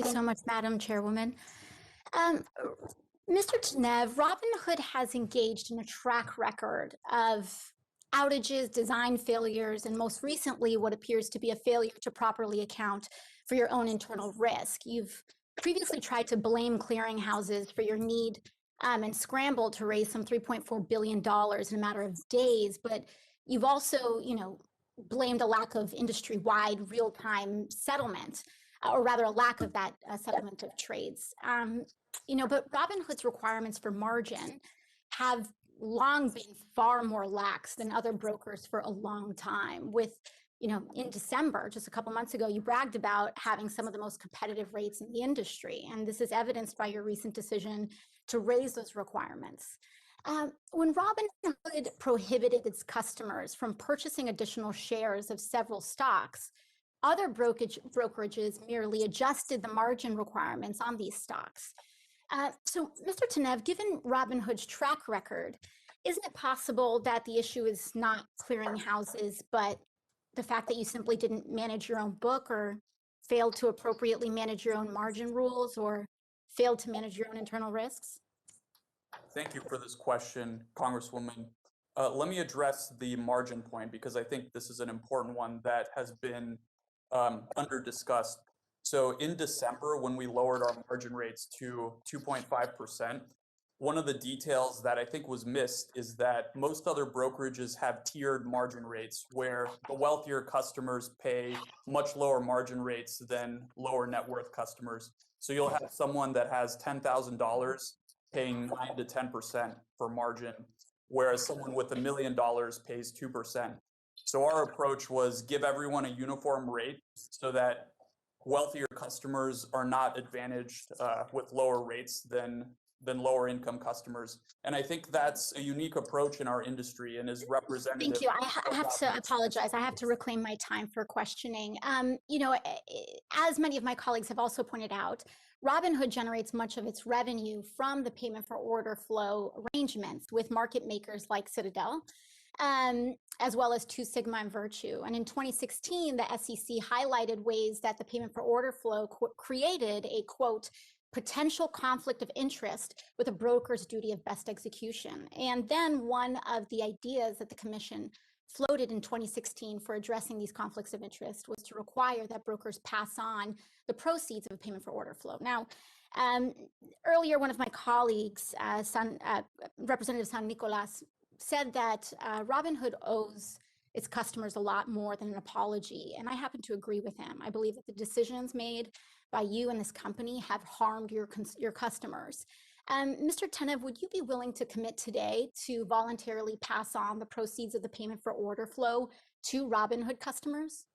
you so much, Madam Chairwoman. Um, Mr. Tenev, Robinhood has engaged in a track record of outages, design failures, and most recently, what appears to be a failure to properly account for your own internal risk. You've previously tried to blame clearinghouses for your need and scrambled to raise some $3.4 billion in a matter of days, but you've also, blamed a lack of industry-wide real-time settlement, or rather a lack of that settlement of trades. But Robinhood's requirements for margin have long been far more lax than other brokers for a long time. In December, just a couple months ago, you bragged about having some of the most competitive rates in the industry. And this is evidenced by your recent decision to raise those requirements. When Robinhood prohibited its customers from purchasing additional shares of several stocks, other brokerages merely adjusted the margin requirements on these stocks. So, Mr. Tenev, given Robinhood's track record, isn't it possible that the issue is not clearinghouses, but the fact that you simply didn't manage your own book or failed to appropriately manage your own margin rules or failed to manage your own internal risks? Thank you for this question, Congresswoman. Let me address the margin point because I think this is an important one that has been under discussed. So in December, when we lowered our margin rates to 2.5%, one of the details that I think was missed is that most other brokerages have tiered margin rates where the wealthier customers pay much lower margin rates than lower net worth customers. So you'll have someone that has $10,000 paying 9 to 10% for margin, whereas someone with $1 million pays 2%. So our approach was give everyone a uniform rate so that wealthier customers are not advantaged with lower rates than lower income customers. And I think that's a unique approach in our industry and is representative. Thank you. I have to apologize. I have to reclaim my time for questioning. As many of my colleagues have also pointed out, Robinhood generates much of its revenue from the payment for order flow arrangements with market makers like Citadel, as well as Two Sigma and Virtue. And in 2016, the SEC highlighted ways that the payment for order flow created a, quote, potential conflict of interest with a broker's duty of best execution. And then one of the ideas that the commission floated in 2016 for addressing these conflicts of interest was to require that brokers pass on the proceeds of a payment for order flow. Now, earlier, one of my colleagues, Representative San Nicolas, said that Robinhood owes its customers a lot more than an apology. And I happen to agree with him. I believe that the decisions made by you and this company have harmed your customers. Mr. Tenev, would you be willing to commit today to voluntarily pass on the proceeds of the payment for order flow to Robinhood customers?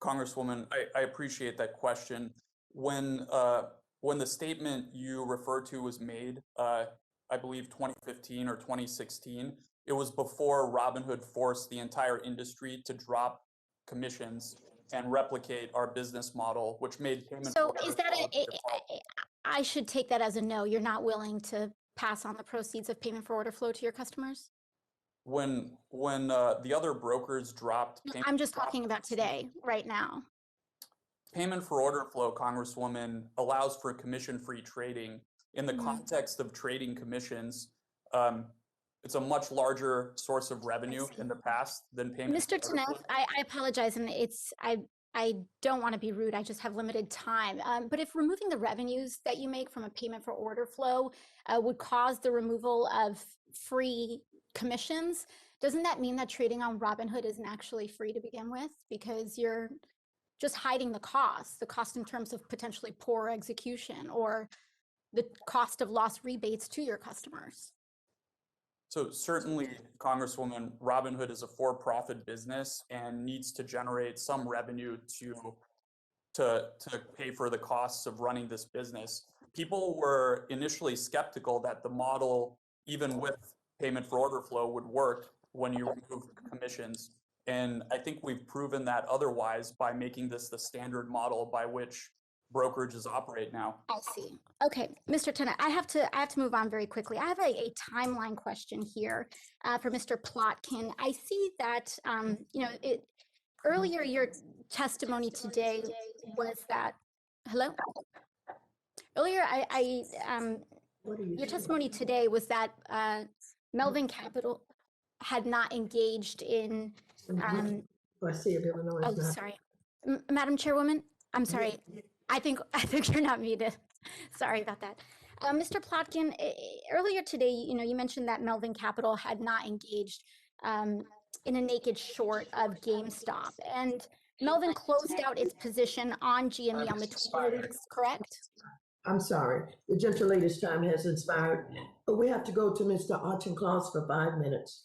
Congresswoman, I appreciate that question. When the statement you referred to was made, I believe 2015 or 2016, it was before Robinhood forced the entire industry to drop commissions and replicate our business model, which made payment. So is that I should take that as a no? You're not willing to pass on the proceeds of payment for order flow to your customers? When the other brokers dropped, I'm just talking about today, right now. Payment for order flow, Congresswoman, allows for commission-free trading. In the context of trading commissions, it's a much larger source of revenue in the past than payment. Mr. Tenev, I apologize, and I don't want to be rude. I just have limited time. But if removing the revenues that you make from a payment for order flow would cause the removal of free commissions, doesn't that mean that trading on Robinhood isn't actually free to begin with? Because you're just hiding the cost in terms of potentially poor execution or the cost of lost rebates to your customers. So certainly, Congresswoman, Robinhood is a for-profit business and needs to generate some revenue to pay for the costs of running this business. People were initially skeptical that the model, even with payment for order flow, would work when you remove commissions. And I think we've proven that otherwise by making this the standard model by which brokerages operate now. I see. Okay, Mr. Tenev, I have to move on very quickly. I have a timeline question here for Mr. Plotkin. I see that earlier your testimony today was that Hello? Earlier, What are you your saying? testimony today was that Melvin Capital had not engaged in, I see if Illinois oh, is not. sorry. Madam Chairwoman, I'm sorry. I think you're not muted. Sorry about that. Mr. Plotkin, earlier today, you mentioned that Melvin Capital had not engaged in a naked short of GameStop, and Melvin closed out its position on GME on the 20th, correct? I'm sorry, the gentlelady's time has expired, but we have to go to Mr. Auchincloss for 5 minutes.